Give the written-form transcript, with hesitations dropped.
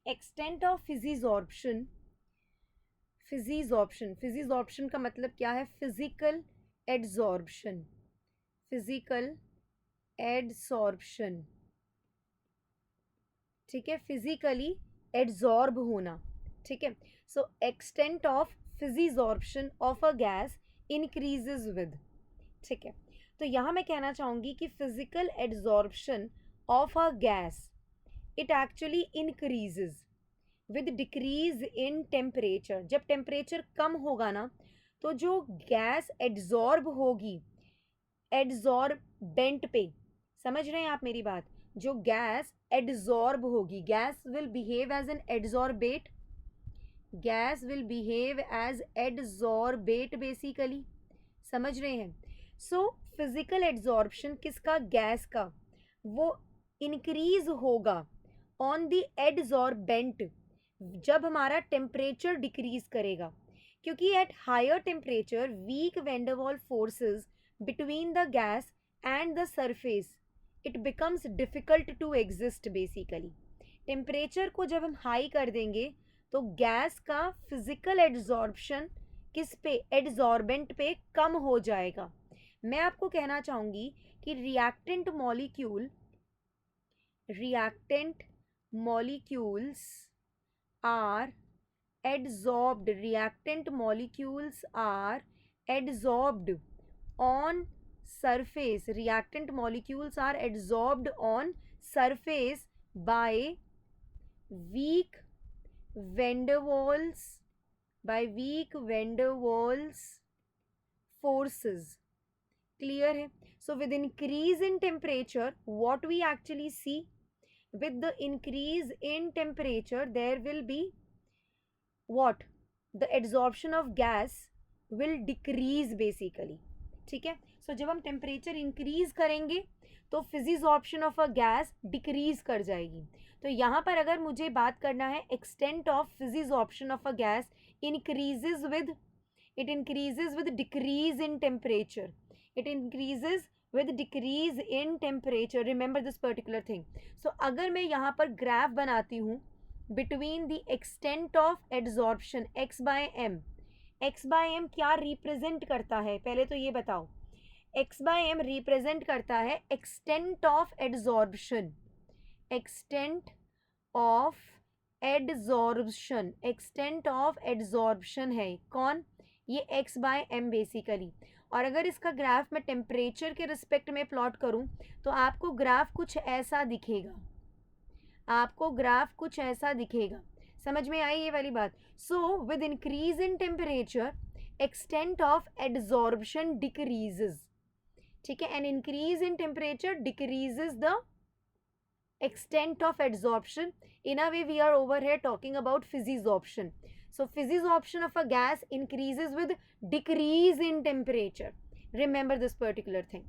Extent of फिजिजॉर्प्शन, फिजिजॉर्प्शन का मतलब क्या है? फिजिकल एड्सॉर्प्शन, फिजिकल एड्सॉर्प्शन, ठीक है, फिजिकली एड्सॉर्ब होना, ठीक है। So extent of physisorption of a gas increases with, ठीक है। तो यहाँ मैं कहना चाहूँगी कि physical adsorption of a gas it actually increases with decrease in temperature. जब टेम्परेचर कम होगा ना तो जो गैस एड्सॉर्ब होगी एड्सॉर्बेंट पे, समझ रहे हैं आप मेरी बात? जो गैस एड्सॉर्ब होगी, gas will behave as an adsorbate, gas will behave as adsorbate basically, समझ रहे हैं? सो फिजिकल एड्सॉर्प्शन किसका? गैस का, वो इंक्रीज होगा ऑन द एड्सॉर्बेंट जब हमारा टेम्परेचर डिक्रीज करेगा, क्योंकि at higher temperature weak van der Waals forces between the gas and the surface it becomes difficult to exist basically. Temperature को जब हम हाई कर देंगे तो गैस का फिजिकल एड्सॉर्प्शन किस पे? एड्सॉर्बेंट पे कम हो जाएगा। मैं आपको कहना चाहूँगी कि reactant molecules are adsorbed, reactant molecules are adsorbed on surface, reactant molecules are adsorbed on surface by weak van der Waals, forces, clear है? So with increase in temperature what we actually see, with the increase in temperature there will be what? The absorption of gas will decrease basically, ठीक है। सो जब हम temperature increase करेंगे तो फिजिजॉर्प्शन of a gas decrease कर जाएगी। तो यहाँ पर अगर मुझे बात करना है extent of physisorption of a gas increases with, it increases with decrease in temperature, it increases with decrease in temperature, remember this particular thing। so अगर मैं यहाँ पर ग्राफ बनाती हूँ between the extent of adsorption x by m, x by m क्या represent करता है पहले तो ये बताओ? x by m रिप्रेजेंट करता है extent of adsorption, extent of adsorption, extent of adsorption है कौन? ये x बाय m बेसिकली। और अगर इसका ग्राफ मैं टेम्परेचर के रिस्पेक्ट में प्लॉट करूं तो आपको ग्राफ कुछ ऐसा दिखेगा, आपको ग्राफ कुछ ऐसा दिखेगा। समझ में आई ये वाली बात? So with increase in temperature extent of adsorption decreases, ठीक है, and increase in temperature decreases the extent of adsorption. In a way we are over here talking about physisorption. So physisorption of a gas increases with decrease in temperature. Remember this particular thing.